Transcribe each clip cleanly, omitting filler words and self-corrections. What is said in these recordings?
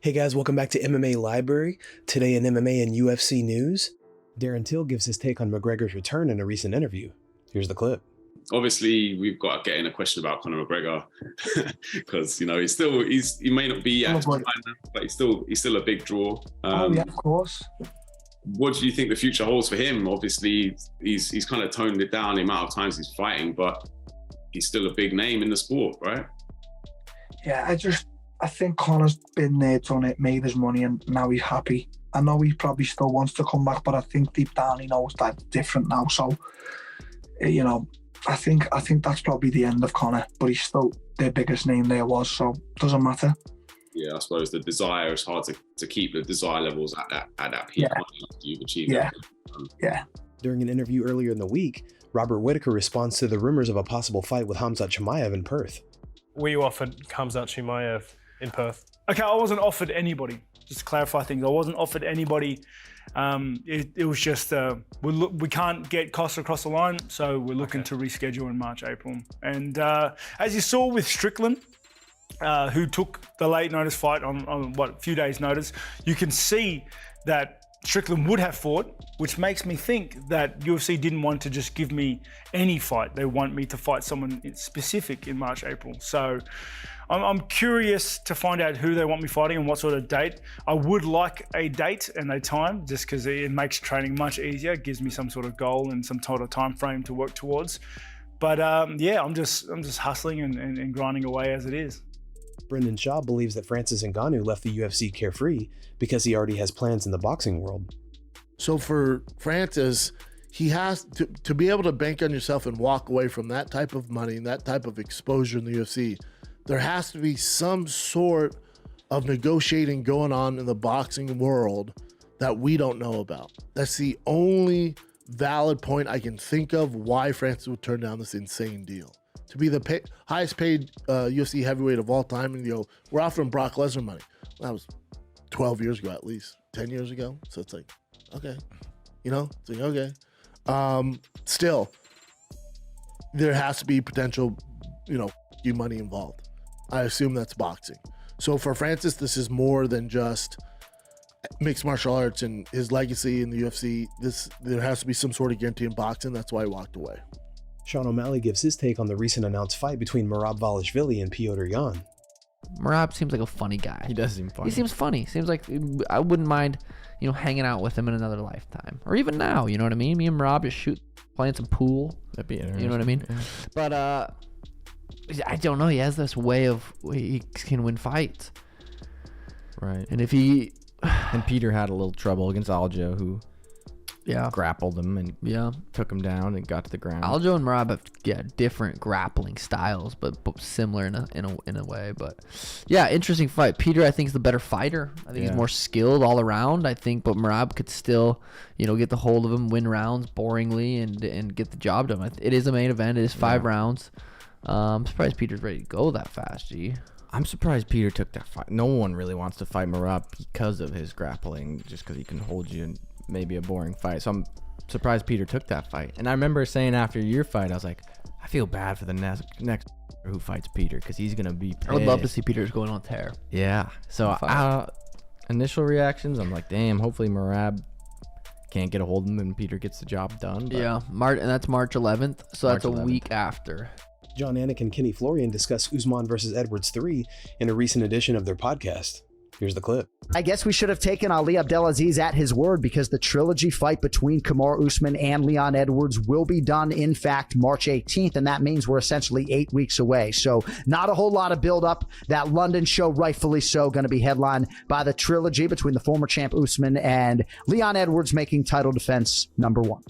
Hey guys, welcome back to MMA Library. Today in MMA and UFC news, Darren Till gives his take on McGregor's return in a recent interview. Here's the clip. Obviously, we've got to get in a question about Conor McGregor because he may not be at time, but he's still a big draw. Yeah, of course. What do you think the future holds for him? Obviously, he's kind of toned it down the amount of times he's fighting, but he's still a big name in the sport, right? Yeah, I think Conor's been there, done it, made his money, and now he's happy. I know he probably still wants to come back, but I think deep down he knows that it's different now. So, I think that's probably the end of Conor, but he's still their biggest name there was, so it doesn't matter. Yeah, I suppose the desire is hard to keep the desire levels at that peak after you've achieved that. Yeah. During an interview earlier in the week, Robert Whittaker responds to the rumors of a possible fight with Khamzat Chimaev in Perth. Were you offered Khamzat Chimaev in Perth? Okay, I wasn't offered anybody. Just to clarify things, I wasn't offered anybody. It was just, we can't get Costa across the line, so we're looking to reschedule in March, April. And as you saw with Strickland, who took the late notice fight on a few days notice, you can see that Strickland would have fought, which makes me think that UFC didn't want to just give me any fight. They want me to fight someone specific in March, April. So I'm curious to find out who they want me fighting and what sort of date. I would like a date and a time, just because it makes training much easier. It gives me some sort of goal and some sort of time frame to work towards. But yeah, I'm just hustling and grinding away as it is. Brendon Schaub believes that Francis Ngannou left the UFC carefree because he already has plans in the boxing world. So for Francis, he has to be able to bank on yourself and walk away from that type of money and that type of exposure in the UFC. There has to be some sort of negotiating going on in the boxing world that we don't know about. That's the only valid point I can think of why Francis would turn down this insane deal. To be the highest paid UFC heavyweight of all time, and we're offering Brock Lesnar money. That was 12 years ago, at least 10 years ago. So it's like, okay, it's like, okay. Still, there has to be potential, money involved. I assume that's boxing. So for Francis, this is more than just mixed martial arts and his legacy in the UFC. There has to be some sort of guarantee in boxing. That's why he walked away. Sean O'Malley gives his take on the recent announced fight between Merab Valishvili and Piotr Jan. Merab seems like a funny guy. He does seem funny. He seems funny. Seems like I wouldn't mind, hanging out with him in another lifetime. Or even now, you know what I mean? Me and Merab just playing some pool. That'd be interesting. You know what I mean? Yeah. But I don't know. He has this way of he can win fights. Right. And if he... And Peter had a little trouble against Aljo, who grappled him and took him down and got to the ground. Aljo and Merab have different grappling styles, but similar in a way. But yeah, interesting fight. Peter, I think, is the better fighter. I think he's more skilled all around. I think, but Merab could still, get the hold of him, win rounds boringly, and get the job done. It is a main event. It is 5 rounds. I'm surprised Peter's ready to go that fast. I'm surprised Peter took that fight. No one really wants to fight Merab because of his grappling, just because he can hold you in maybe a boring fight. So I'm surprised Peter took that fight. And I remember saying after your fight, I was like, I feel bad for the next who fights Peter, because he's gonna be pissed. I would love to see Peter's going on tear. Yeah. So initial reactions, I'm like, damn. Hopefully Merab can't get a hold of him and Peter gets the job done. But yeah, and that's March 11th. So that's a week after. John Anik and Kenny Florian discuss Usman versus Edwards 3 in a recent edition of their podcast. Here's the clip. I guess we should have taken Ali Abdelaziz at his word, because the trilogy fight between Kamaru Usman and Leon Edwards will be done, in fact, March 18th, and that means we're essentially 8 weeks away. So not a whole lot of build-up. That London show, rightfully so, going to be headlined by the trilogy between the former champ Usman and Leon Edwards, making title defense number 1.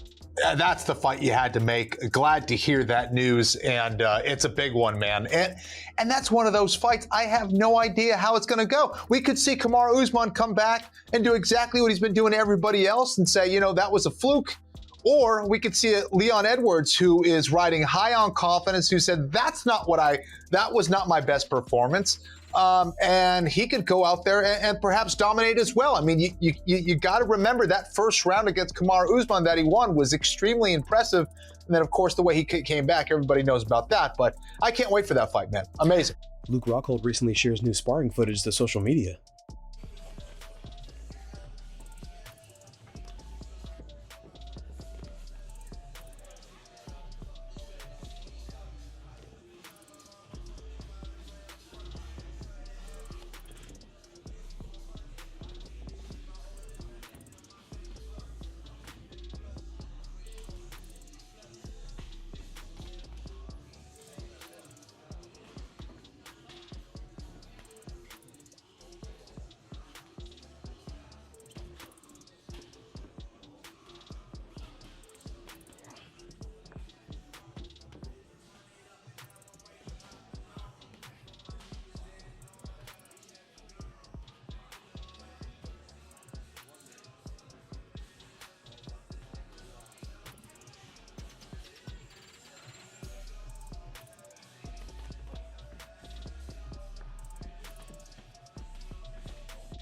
That's the fight you had to make. Glad to hear that news, and it's a big one, man. And that's one of those fights, I have no idea how it's going to go. We could see Kamaru Usman come back and do exactly what he's been doing to everybody else and say, that was a fluke. Or we could see Leon Edwards, who is riding high on confidence, who said, that was not my best performance. And he could go out there and perhaps dominate as well. I mean, you got to remember that first round against Kamaru Usman that he won was extremely impressive. And then, of course, the way he came back, everybody knows about that. But I can't wait for that fight, man. Amazing. Luke Rockhold recently shares new sparring footage to social media.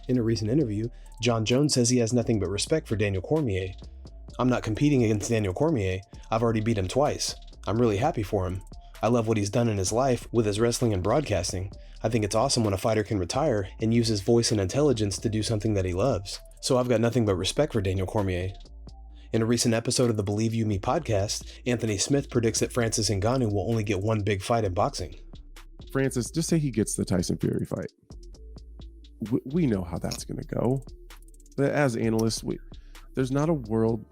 In a recent interview, John Jones says he has nothing but respect for Daniel Cormier. I'm not competing against Daniel Cormier. I've already beat him twice. I'm really happy for him. I love what he's done in his life with his wrestling and broadcasting. I think it's awesome when a fighter can retire and use his voice and intelligence to do something that he loves. So I've got nothing but respect for Daniel Cormier. In a recent episode of the Believe You Me podcast, Anthony Smith predicts that Francis Ngannou will only get one big fight in boxing. Francis, just say he gets the Tyson Fury fight. We know how that's going to go. But as analysts, there's not a world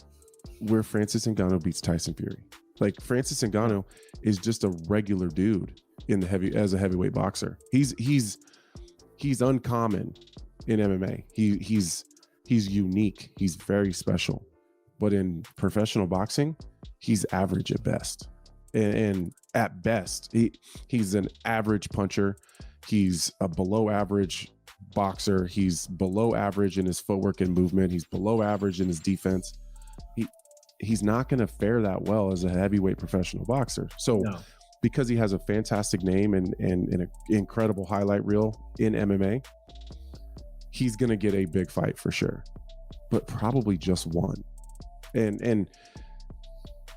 where Francis Ngannou beats Tyson Fury. Like, Francis Ngannou is just a regular dude in the as a heavyweight boxer. He's uncommon in MMA. He's unique. He's very special. But in professional boxing, he's average at best. And at best, he's an average puncher. He's a below average boxer. He's below average in his footwork and movement. He's below average in his defense. He's not going to fare that well as a heavyweight professional boxer. So because he has a fantastic name and an incredible highlight reel in MMA, he's going to get a big fight for sure, but probably just one. And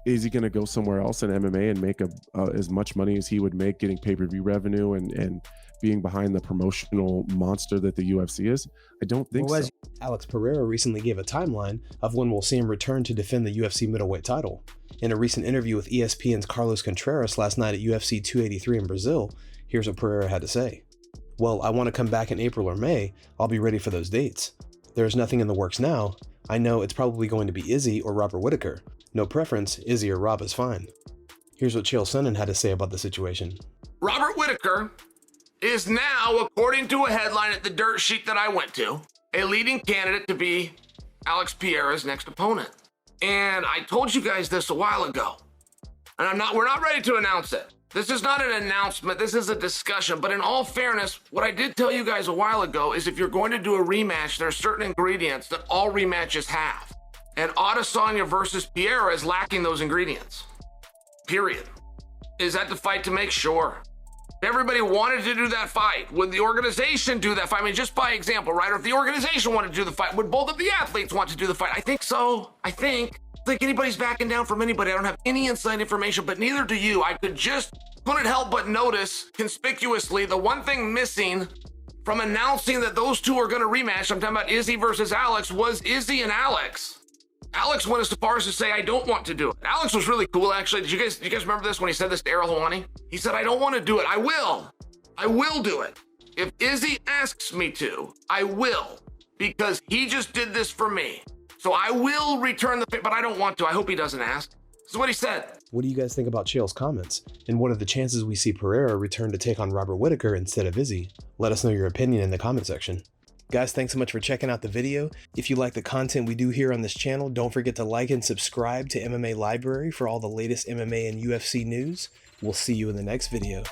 is he going to go somewhere else in MMA and make as much money as he would make getting pay-per-view revenue and being behind the promotional monster that the UFC is? I don't think so. Alex Pereira recently gave a timeline of when we'll see him return to defend the UFC middleweight title. In a recent interview with ESPN's Carlos Contreras last night at UFC 283 in Brazil, here's what Pereira had to say. Well, I want to come back in April or May. I'll be ready for those dates. There's nothing in the works now. I know it's probably going to be Izzy or Robert Whittaker. No preference, Izzy or Rob is fine. Here's what Chael Sonnen had to say about the situation. Robert Whittaker is now, according to a headline at the dirt sheet that I went to, a leading candidate to be Alex Pereira's next opponent. And I told you guys this a while ago. And we're not ready to announce it. This is not an announcement, this is a discussion. But in all fairness, what I did tell you guys a while ago is if you're going to do a rematch, there are certain ingredients that all rematches have. And Adesanya versus Pereira is lacking those ingredients. Period. Is that the fight to make? Sure. If everybody wanted to do that fight, would the organization do that fight? I mean, just by example, right? Or if the organization wanted to do the fight, would both of the athletes want to do the fight? I think so. I think anybody's backing down from anybody. I don't have any inside information, but neither do you. I couldn't help but notice conspicuously the one thing missing from announcing that those two are going to rematch, I'm talking about Izzy versus Alex, was Izzy and Alex. Alex went as far as to say, I don't want to do it. Alex was really cool, actually. Do you guys remember this when he said this to Errol Hawani? He said, I don't want to do it. I will do it. If Izzy asks me to, I will, because he just did this for me. So I will return the favor, but I don't want to. I hope he doesn't ask. This is what he said. What do you guys think about Chael's comments? And what are the chances we see Pereira return to take on Robert Whittaker instead of Izzy? Let us know your opinion in the comment section. Guys, thanks so much for checking out the video. If you like the content we do here on this channel, don't forget to like and subscribe to MMA Library for all the latest MMA and UFC news. We'll see you in the next video.